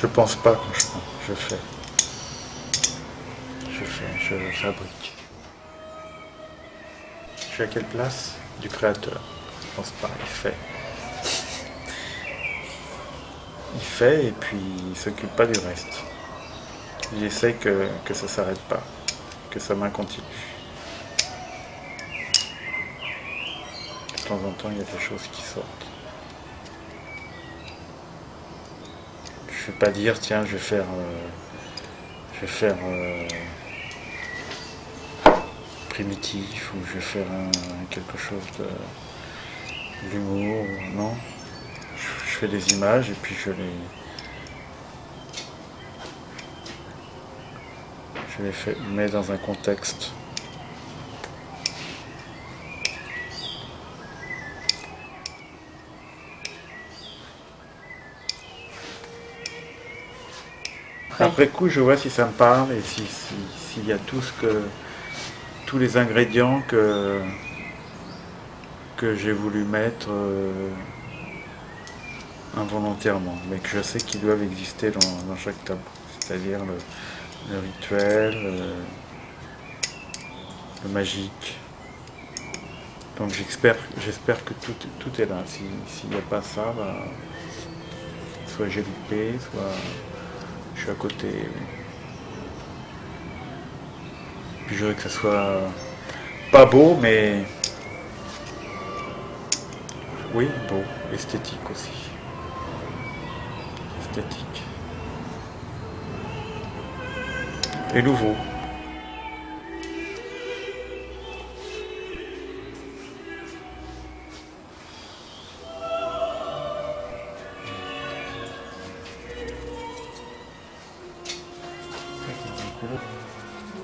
Je pense pas quand je fais. Je fabrique. Je suis à quelle place du créateur? Je pense pas, il fait. Il fait et puis il s'occupe pas du reste. Il essaie que ça s'arrête pas, que sa main continue. De temps en temps, il y a des choses qui sortent. Je vais pas dire, tiens, je vais faire primitif ou je vais faire quelque chose de l'humour. Non, je fais des images et puis je les mets dans un contexte. Après coup, je vois si ça me parle et s'il y a tous les ingrédients que j'ai voulu mettre involontairement, mais que je sais qu'ils doivent exister dans chaque tableau. C'est-à-dire le rituel, le magique. Donc j'espère que tout est là. S'il n'y a pas ça, bah, soit j'ai loupé, soit je suis à côté. Puis je veux que ça soit pas beau, mais oui, beau, esthétique aussi. Esthétique. Et nouveau.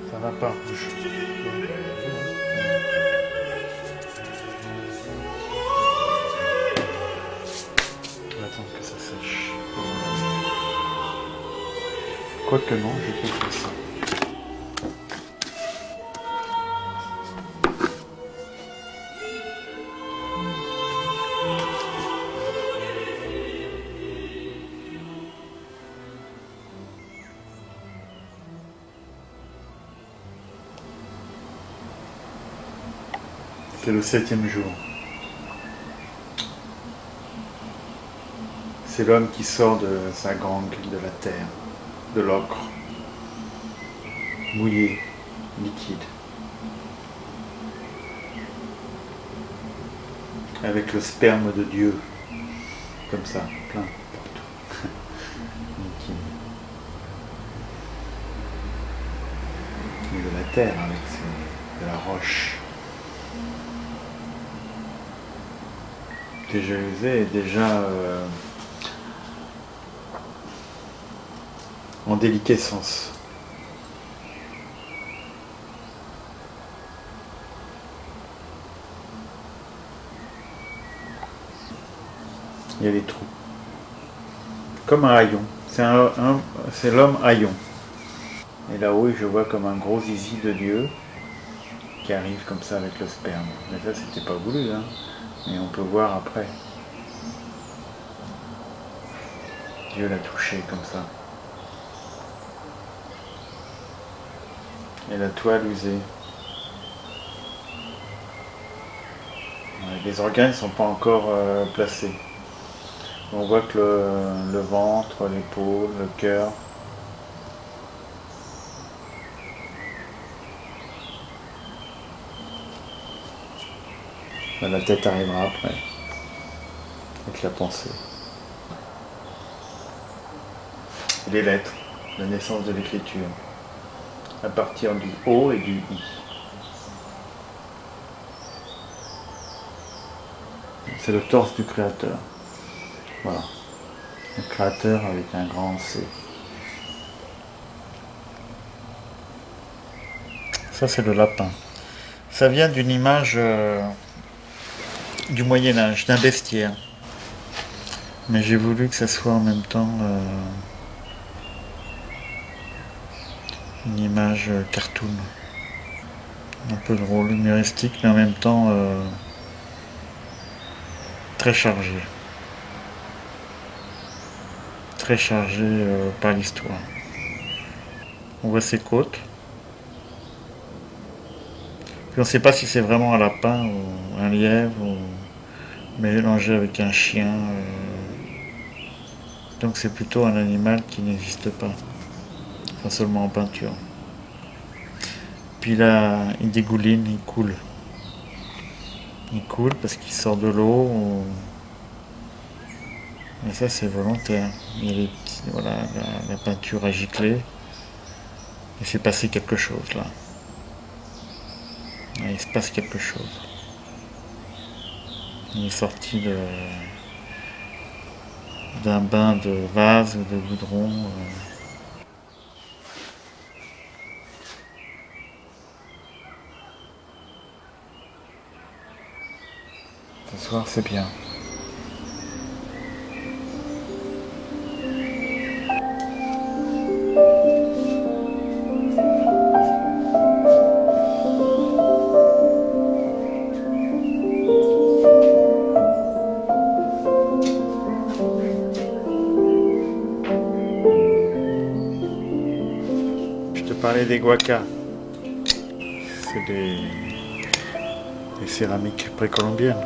Ça va pas rouge. On va attendre que ça sèche. Quoique non, je peux faire ça. C'est le 7e jour. C'est l'homme qui sort de sa gangue, de la terre, de l'ocre, mouillé, liquide, avec le sperme de Dieu, comme ça, plein partout, liquide. Et de la terre, avec de la roche. Déjà usé et déjà en déliquescence. Il y a des trous. Comme un haillon. C'est l'homme haillon. Et là-haut, je vois comme un gros zizi de Dieu qui arrive comme ça avec le sperme. Mais ça, c'était pas voulu, hein. Mais on peut voir après. Dieu l'a touché comme ça. Et la toile usée. Les organes ne sont pas encore placés. On voit que le ventre, l'épaule, le cœur. La tête arrivera après, avec la pensée. Et les lettres, la naissance de l'écriture, à partir du O et du I. C'est le torse du créateur. Voilà. Le créateur avec un grand C. Ça, c'est le lapin. Ça vient d'une image du Moyen-Âge, d'un bestiaire. Mais j'ai voulu que ça soit en même temps une image cartoon. Un peu drôle, humoristique, mais en même temps très chargée. très chargé par l'histoire. On voit ses côtes. Puis on ne sait pas si c'est vraiment un lapin ou un lièvre ou mélangé avec un chien. Donc c'est plutôt un animal qui n'existe pas, enfin seulement en peinture. Puis là, il dégouline, il coule. Il coule parce qu'il sort de l'eau. Et ça c'est volontaire. Il y a les petits, voilà, la peinture a giclé. Il s'est passé quelque chose là. Il se passe quelque chose. Il est sorti d'un bain de vase ou de goudron. Ce soir c'est bien. Je te parlais des guacas. C'est des céramiques précolombiennes.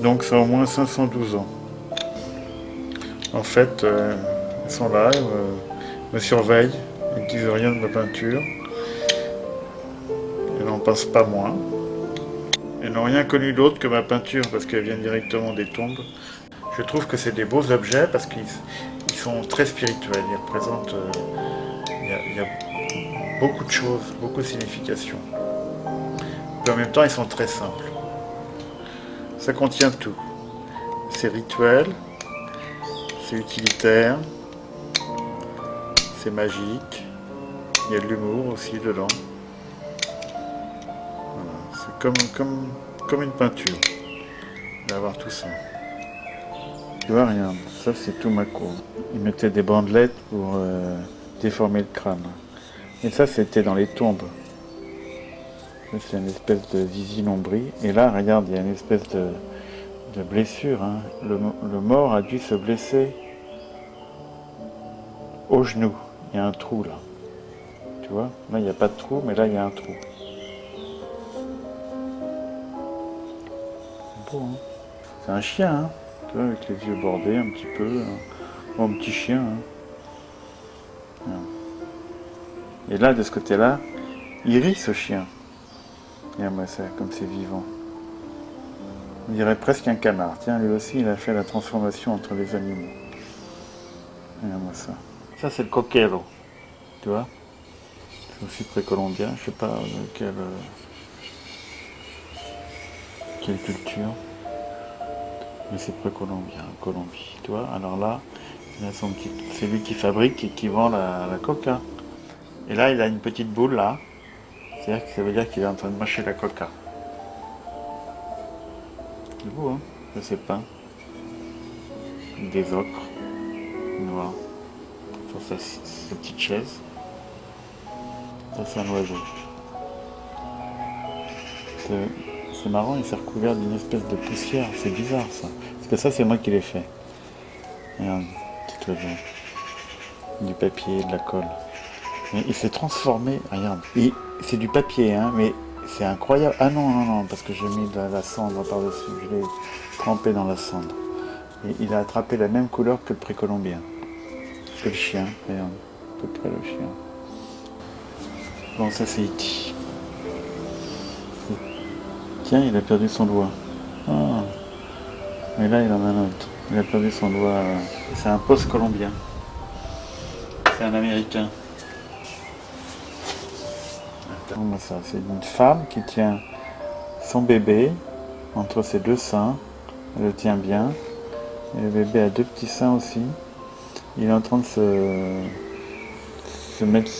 Donc ça a au moins 512 ans. En fait, ils sont là, ils me surveillent, ils ne disent rien de ma peinture. Ils n'en pensent pas moins. Ils n'ont rien connu d'autre que ma peinture parce qu'elle vient directement des tombes. Je trouve que c'est des beaux objets parce qu'ils sont très spirituels. Ils représentent... il y a beaucoup de choses, beaucoup de significations. Et en même temps, ils sont très simples. Ça contient tout. C'est rituel, c'est utilitaire, c'est magique. Il y a de l'humour aussi dedans. Voilà. C'est comme une peinture d'avoir tout ça. Tu vois, rien. Ça, c'est tout ma cour. Ils mettaient des bandelettes pour déformer le crâne. Et ça, c'était dans les tombes. C'est une espèce de zizi nombril. Et là, regarde, il y a une espèce de blessure. Hein. Le mort a dû se blesser au genou. Il y a un trou là. Tu vois, là, il n'y a pas de trou, mais là, il y a un trou. C'est beau, hein. C'est un chien, hein. Tu vois, avec les yeux bordés un petit peu. Un petit chien. Hein. Et là, de ce côté-là, il rit ce chien. Regarde-moi ça, comme c'est vivant. On dirait presque un canard. Tiens, lui aussi, il a fait la transformation entre les animaux. Regarde-moi ça. Ça, c'est le coquero. Tu vois? C'est aussi précolombien. Je sais pas quelle culture. Mais c'est précolombien, Colombie. Tu vois? Alors là, c'est lui qui fabrique et qui vend la coca. Et là, il a une petite boule là. C'est-à-dire que ça veut dire qu'il est en train de mâcher la coca. C'est beau, hein? Ça, c'est peint. Des ocres noirs sur sa petite chaise. Ça, c'est un oiseau. C'est marrant, il s'est recouvert d'une espèce de poussière. C'est bizarre, ça. Parce que ça, c'est moi qui l'ai fait. Regarde, petit oiseau. Du papier, de la colle. Et il s'est transformé. Regarde. C'est du papier, hein, mais c'est incroyable. Ah non, non, non, parce que j'ai mis de la cendre par-dessus. Je l'ai trempé dans la cendre. Et il a attrapé la même couleur que le précolombien. Que le chien, regarde. À peu près le chien. Bon, ça c'est Iti. Tiens, il a perdu son doigt. Ah. Mais là, il en a un autre. Il a perdu son doigt. C'est un post-colombien. C'est un Américain. Attends, ça, c'est une femme qui tient son bébé entre ses deux seins. Elle le tient bien. Et le bébé a deux petits seins aussi. Il est en train de se mettre,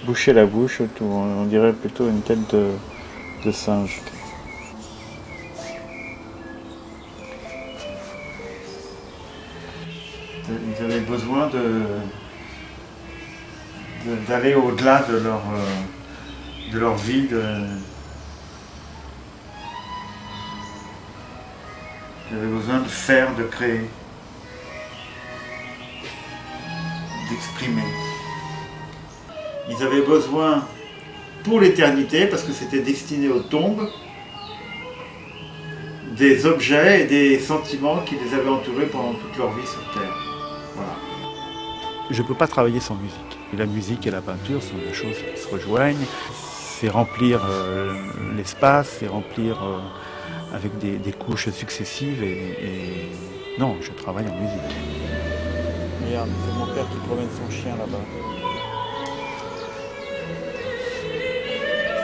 boucher la bouche autour. On dirait plutôt une tête de singe. Ils avaient besoin d'aller au-delà de leur vie. Ils avaient besoin de faire, de créer. d'exprimer. Ils avaient besoin, pour l'éternité, parce que c'était destiné aux tombes, des objets et des sentiments qui les avaient entourés pendant toute leur vie sur Terre. Voilà. Je ne peux pas travailler sans musique. Et la musique et la peinture sont des choses qui se rejoignent. C'est remplir l'espace, c'est remplir avec des couches successives et non, je travaille en musique. Regarde, c'est mon père qui promène son chien là-bas.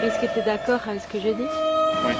Est-ce que tu es d'accord avec ce que je dis? Oui.